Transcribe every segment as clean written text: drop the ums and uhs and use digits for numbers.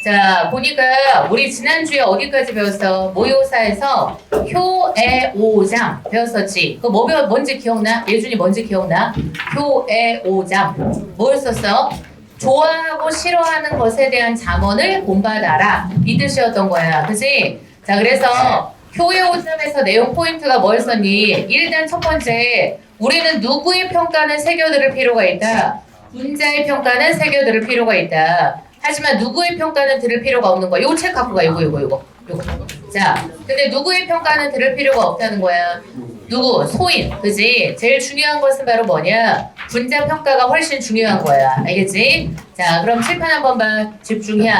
자, 보니까 우리 지난주에 어디까지 배웠어? 모의고사에서 효애오장 배웠었지. 그거 뭔지 기억나? 예준이 뭔지 기억나? 효애오장. 뭘 썼어? 좋아하고 싫어하는 것에 대한 잠언을 본받아라. 이 뜻이었던 거야. 그치? 자, 그래서 효애오장에서 내용 포인트가 뭐였었니? 일단 첫 번째, 우리는 누구의 평가는 새겨들을 필요가 있다. 분자의 평가는 새겨들을 필요가 있다. 하지만 누구의 평가는 들을 필요가 없는 거야. 요거 책 갖고 가. 요거. 자, 근데 누구의 평가는 들을 필요가 없다는 거야. 누구? 소인. 그지? 제일 중요한 것은 바로 뭐냐? 분자 평가가 훨씬 중요한 거야. 알겠지? 자, 그럼 칠판 한번 봐. 집중해.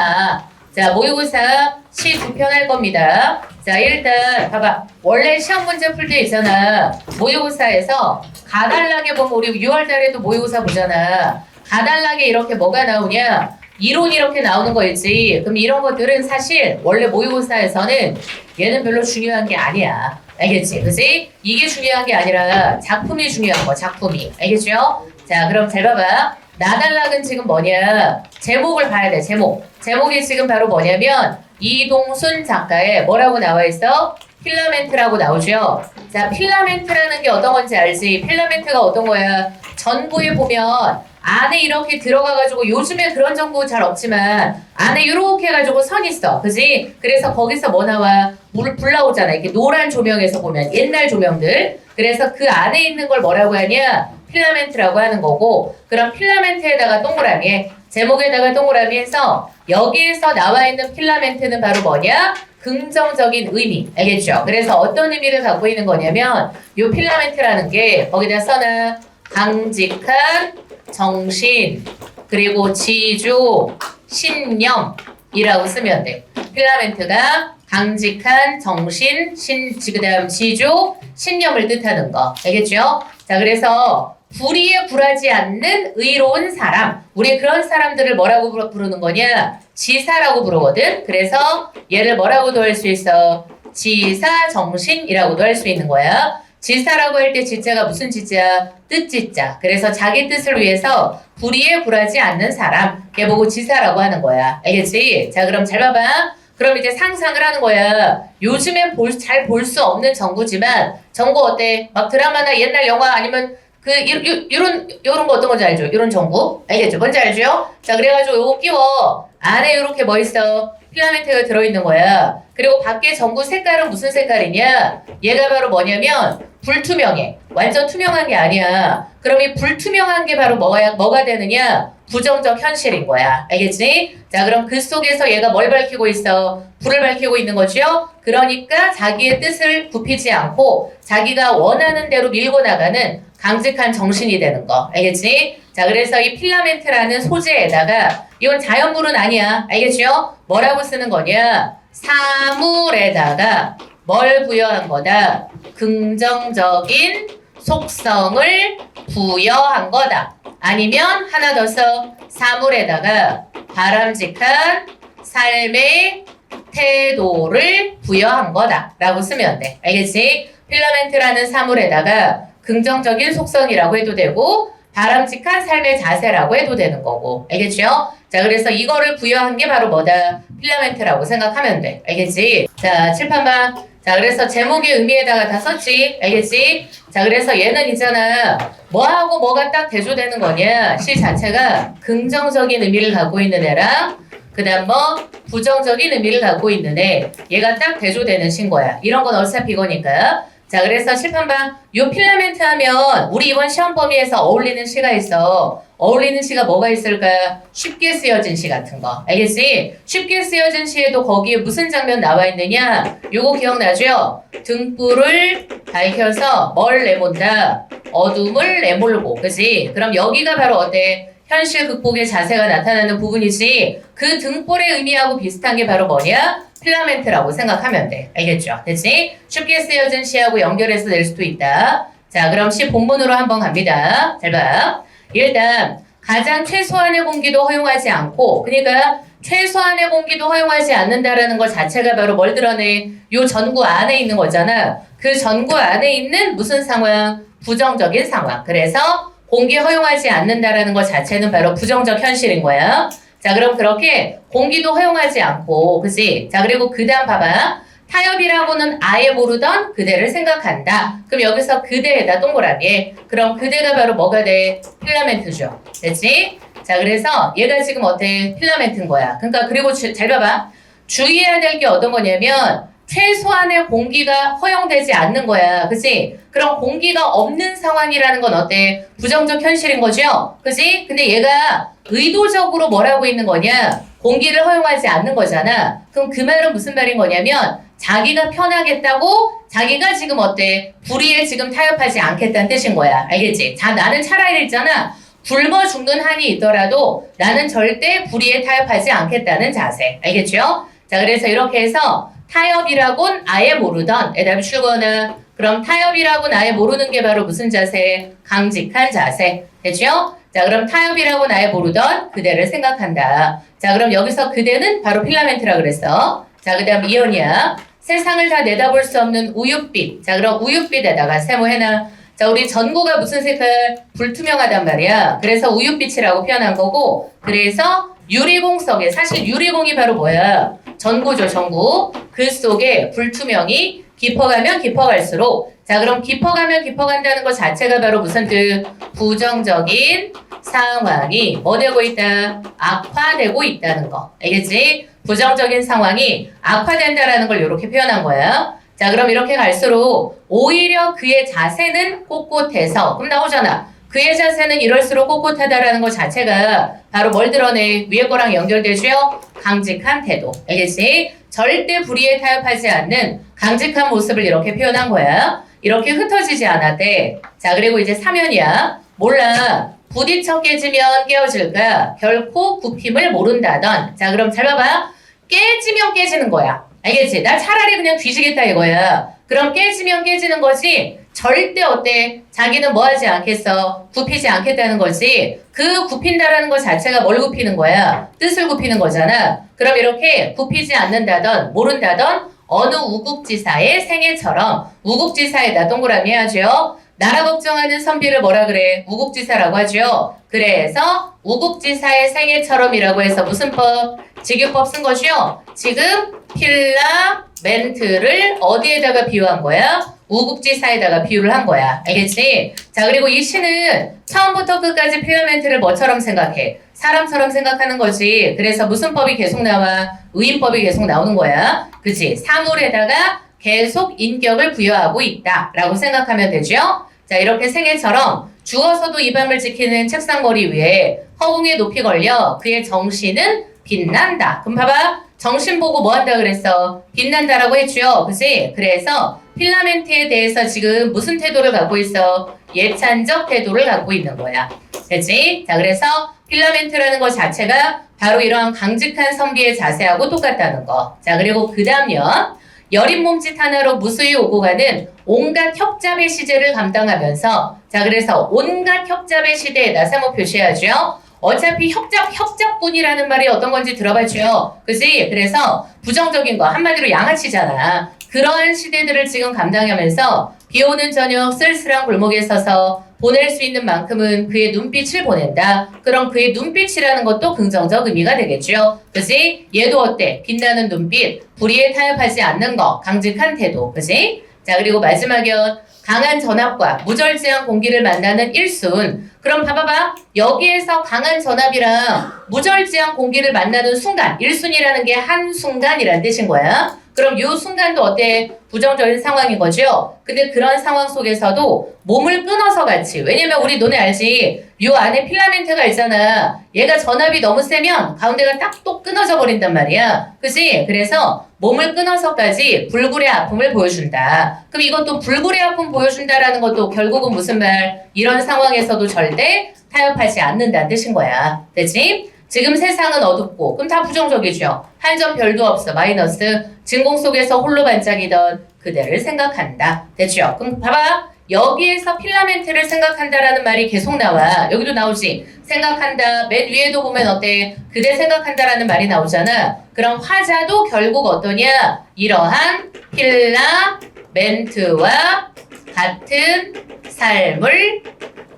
자, 모의고사 시 2편 할 겁니다. 자, 일단 봐봐. 원래 시험 문제 풀 때 있잖아. 모의고사에서 가달라게 보면 우리 6월 달에도 모의고사 보잖아. 가달라게 이렇게 뭐가 나오냐? 이론이 이렇게 나오는 거였지. 그럼 이런 것들은 사실 원래 모의고사에서는 얘는 별로 중요한 게 아니야. 알겠지? 그치? 이게 중요한 게 아니라 작품이 중요한 거, 작품이. 알겠죠? 자, 그럼 잘 봐봐. 나달락은 지금 뭐냐? 제목을 봐야 돼, 제목. 제목이 지금 바로 뭐냐면 이동순 작가의 뭐라고 나와 있어? 필라멘트라고 나오죠? 자, 필라멘트라는 게 어떤 건지 알지? 필라멘트가 어떤 거야? 전구에 보면 안에 이렇게 들어가가지고 요즘에 그런 전구 잘 없지만 안에 이렇게 해가지고 선 있어. 그지? 그래서 거기서 뭐 나와? 불 나오잖아. 이렇게 노란 조명에서 보면 옛날 조명들. 그래서 그 안에 있는 걸 뭐라고 하냐? 필라멘트라고 하는 거고 그럼 필라멘트에다가 동그라미 제목에다가 동그라미 해서 여기에서 나와 있는 필라멘트는 바로 뭐냐? 긍정적인 의미. 알겠죠? 그래서 어떤 의미를 갖고 있는 거냐면 요 필라멘트라는 게 거기다 써놔. 강직한 정신 그리고 지조 신념이라고 쓰면 돼. 필라멘트가 강직한 정신 그다음 지조 신념을 뜻하는 거. 알겠죠? 자, 그래서 불의에 굴하지 않는 의로운 사람. 우리 그런 사람들을 뭐라고 부르는 거냐? 지사라고 부르거든. 그래서 얘를 뭐라고도 할 수 있어? 지사정신이라고도 할 수 있는 거야. 지사라고 할 때 지자가 무슨 지자? 뜻지자. 그래서 자기 뜻을 위해서 불의에 굴하지 않는 사람. 걔 보고 지사라고 하는 거야. 알겠지? 자, 그럼 잘 봐봐. 그럼 이제 상상을 하는 거야. 요즘엔 잘 볼 수 없는 전구지만 전구 어때? 막 드라마나 옛날 영화 아니면 요런 거 어떤 건지 알죠? 요런 전구? 알겠죠? 뭔지 알죠? 자, 그래가지고 요거 끼워. 안에 요렇게 뭐 있어? 필라멘트가 들어있는 거야. 그리고 밖에 전구 색깔은 무슨 색깔이냐? 얘가 바로 뭐냐면 불투명해. 완전 투명한 게 아니야. 그럼 이 불투명한 게 바로 뭐가 되느냐? 부정적 현실인 거야. 알겠지? 자, 그럼 그 속에서 얘가 뭘 밝히고 있어? 불을 밝히고 있는 거죠? 그러니까 자기의 뜻을 굽히지 않고 자기가 원하는 대로 밀고 나가는 강직한 정신이 되는 거. 알겠지? 자, 그래서 이 필라멘트라는 소재에다가 이건 자연물은 아니야. 알겠죠? 뭐라고 쓰는 거냐? 사물에다가 뭘 부여한 거다? 긍정적인 속성을 부여한 거다. 아니면 하나 더 써. 사물에다가 바람직한 삶의 태도를 부여한 거다. 라고 쓰면 돼. 알겠지? 필라멘트라는 사물에다가 긍정적인 속성이라고 해도 되고 바람직한 삶의 자세라고 해도 되는 거고. 알겠죠? 자, 그래서 이거를 부여한 게 바로 뭐다? 필라멘트라고 생각하면 돼. 알겠지? 자, 칠판 봐. 자, 그래서 제목의 의미에다가 다 썼지? 알겠지? 자, 그래서 얘는 있잖아. 뭐하고 뭐가 딱 대조되는 거냐? 시 자체가 긍정적인 의미를 갖고 있는 애랑 그 다음 뭐 부정적인 의미를 갖고 있는 애. 얘가 딱 대조되는 시인 거야. 이런 건 어차피 이거니까. 자, 그래서 칠판 봐. 요 필라멘트 하면 우리 이번 시험 범위에서 어울리는 시가 있어. 어울리는 시가 뭐가 있을까? 쉽게 쓰여진 시 같은 거. 알겠지? 쉽게 쓰여진 시에도 거기에 무슨 장면 나와 있느냐? 요거 기억나죠? 등불을 밝혀서 뭘 내몬다? 어둠을 내몰고. 그지? 그럼 여기가 바로 어때? 현실 극복의 자세가 나타나는 부분이지. 그 등불의 의미하고 비슷한 게 바로 뭐냐? 필라멘트라고 생각하면 돼. 알겠죠? 됐지? 쉽게 쓰여진 시하고 연결해서 낼 수도 있다. 자, 그럼 시 본문으로 한번 갑니다. 잘 봐. 일단 가장 최소한의 공기도 허용하지 않고 그러니까 최소한의 공기도 허용하지 않는다라는 것 자체가 바로 뭘 드러내? 요 전구 안에 있는 거잖아. 그 전구 안에 있는 무슨 상황? 부정적인 상황. 그래서 공기 허용하지 않는다라는 것 자체는 바로 부정적 현실인 거야. 자, 그럼 그렇게 공기도 허용하지 않고, 그치? 자, 그리고 그 다음 봐봐. 타협이라고는 아예 모르던 그대를 생각한다. 그럼 여기서 그대에다 동그라미. 그럼 그대가 바로 뭐가 돼? 필라멘트죠. 됐지? 자, 그래서 얘가 지금 어때? 필라멘트인 거야. 그러니까 그리고 잘 봐봐. 주의해야 될 게 어떤 거냐면 최소한의 공기가 허용되지 않는 거야. 그치? 그럼 공기가 없는 상황이라는 건 어때? 부정적 현실인 거죠? 그치? 근데 얘가 의도적으로 뭘 하고 있는 거냐? 공기를 허용하지 않는 거잖아. 그럼 그 말은 무슨 말인 거냐면 자기가 편하겠다고 자기가 지금 어때? 불의에 지금 타협하지 않겠다는 뜻인 거야. 알겠지? 자, 나는 차라리 있잖아. 굶어 죽는 한이 있더라도 나는 절대 불의에 타협하지 않겠다는 자세. 알겠죠? 자, 그래서 이렇게 해서 타협이라곤 아예 모르던 애답이 출거는 그럼 타협이라곤 아예 모르는 게 바로 무슨 자세? 강직한 자세. 됐죠? 자, 그럼 타협이라곤 아예 모르던 그대를 생각한다. 자, 그럼 여기서 그대는 바로 필라멘트라 그랬어. 자, 그 다음 이언이야. 세상을 다 내다볼 수 없는 우윳빛. 자, 그럼 우윳빛에다가 세모해놔. 자, 우리 전구가 무슨 색깔? 불투명하단 말이야. 그래서 우윳빛이라고 표현한 거고, 그래서 유리공 속에, 사실 유리공이 바로 뭐야? 전구죠, 전구. 그 속에 불투명이 깊어가면 깊어갈수록, 자, 그럼 깊어가면 깊어간다는 것 자체가 바로 무슨 뜻? 부정적인 상황이 뭐 되고 있다? 악화되고 있다는 거. 알겠지? 부정적인 상황이 악화된다라는 걸 이렇게 표현한 거야. 자, 그럼 이렇게 갈수록 오히려 그의 자세는 꼿꼿해서 그럼 나오잖아. 그의 자세는 이럴수록 꼿꼿하다라는 것 자체가 바로 뭘 드러내? 위에 거랑 연결되죠? 강직한 태도. 알겠지? 절대 불의에 타협하지 않는 강직한 모습을 이렇게 표현한 거야. 이렇게 흩어지지 않았대. 자, 그리고 이제 사면이야. 몰라. 부딪혀 깨지면 깨어질까? 결코 굽힘을 모른다던. 자, 그럼 잘 봐봐. 깨지면 깨지는 거야. 알겠지? 나 차라리 그냥 뒤지겠다 이거야. 그럼 깨지면 깨지는 거지. 절대 어때? 자기는 뭐 하지 않겠어? 굽히지 않겠다는 거지. 그 굽힌다라는 것 자체가 뭘 굽히는 거야? 뜻을 굽히는 거잖아. 그럼 이렇게 굽히지 않는다던, 모른다던 어느 우국지사의 생애처럼 우국지사에다 동그라미 해야죠. 나라 걱정하는 선비를 뭐라 그래? 우국지사라고 하죠. 그래서 우국지사의 생애처럼이라고 해서 무슨 법? 직유법 쓴 거죠. 지금 필라멘트를 어디에다가 비유한 거야? 우국지사에다가 비유를 한 거야. 알겠지? 자, 그리고 이 시는 처음부터 끝까지 필라멘트를 뭐처럼 생각해? 사람처럼 생각하는 거지. 그래서 무슨 법이 계속 나와? 의인법이 계속 나오는 거야. 그치? 사물에다가 계속 인격을 부여하고 있다 라고 생각하면 되죠. 자, 이렇게 생애처럼 죽어서도 이 밤을 지키는 책상머리 위에 허공에 높이 걸려 그의 정신은 빛난다. 그럼 봐봐. 정신 보고 뭐 한다 그랬어? 빛난다라고 했죠. 그치? 그래서 필라멘트에 대해서 지금 무슨 태도를 갖고 있어? 예찬적 태도를 갖고 있는 거야. 그치? 자, 그래서 필라멘트라는 것 자체가 바로 이러한 강직한 선비의 자세하고 똑같다는 거. 자, 그리고 그 다음요. 여린 몸짓 하나로 무수히 오고 가는 온갖 협잡의 시제를 감당하면서 자, 그래서 온갖 협잡의 시대에다 세모 표시하죠. 어차피 협잡꾼이라는 말이 어떤 건지 들어봤죠. 그치? 그래서 부정적인 거 한마디로 양아치잖아. 그러한 시대들을 지금 감당하면서 비 오는 저녁 쓸쓸한 골목에 서서 보낼 수 있는 만큼은 그의 눈빛을 보낸다. 그럼 그의 눈빛이라는 것도 긍정적 의미가 되겠죠. 그치? 얘도 어때? 빛나는 눈빛, 불의에 타협하지 않는 거, 강직한 태도. 그치? 자, 그리고 마지막이요. 강한 전압과 무절제한 공기를 만나는 일순. 그럼 봐봐봐. 여기에서 강한 전압이랑 무절제한 공기를 만나는 순간, 일순이라는 게 한순간이라는 뜻인 거야. 그럼 이 순간도 어때? 부정적인 상황인 거죠? 근데 그런 상황 속에서도 몸을 끊어서 같이. 왜냐면 우리 너네 알지? 요 안에 필라멘트가 있잖아. 얘가 전압이 너무 세면 가운데가 딱 또 끊어져 버린단 말이야. 그치? 그래서 몸을 끊어서까지 불굴의 아픔을 보여준다. 그럼 이것도 불굴의 아픔 보여준다라는 것도 결국은 무슨 말? 이런 상황에서도 절대 타협하지 않는다는 뜻인 거야. 됐지? 지금 세상은 어둡고 그럼 다 부정적이죠. 한 점 별도 없어. 마이너스. 진공 속에서 홀로 반짝이던 그대를 생각한다. 됐죠? 그럼 봐봐. 여기에서 필라멘트를 생각한다라는 말이 계속 나와. 여기도 나오지. 생각한다. 맨 위에도 보면 어때? 그대 생각한다라는 말이 나오잖아. 그럼 화자도 결국 어떠냐? 이러한 필라멘트와 같은 삶을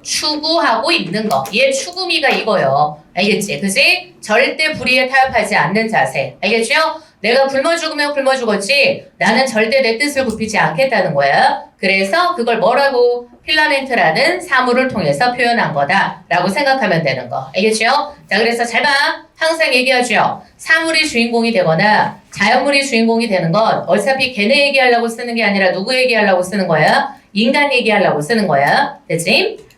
추구하고 있는 거. 얘 추구미가 이거요. 알겠지? 그지? 절대 불의에 타협하지 않는 자세. 알겠죠? 내가 굶어 죽으면 굶어 죽었지 나는 절대 내 뜻을 굽히지 않겠다는 거야. 그래서 그걸 뭐라고? 필라멘트라는 사물을 통해서 표현한 거다라고 생각하면 되는 거. 알겠죠? 자, 그래서 잘 봐. 항상 얘기하죠. 사물이 주인공이 되거나 자연물이 주인공이 되는 건 어차피 걔네 얘기하려고 쓰는 게 아니라 누구 얘기하려고 쓰는 거야? 인간 얘기하려고 쓰는 거야. 됐지?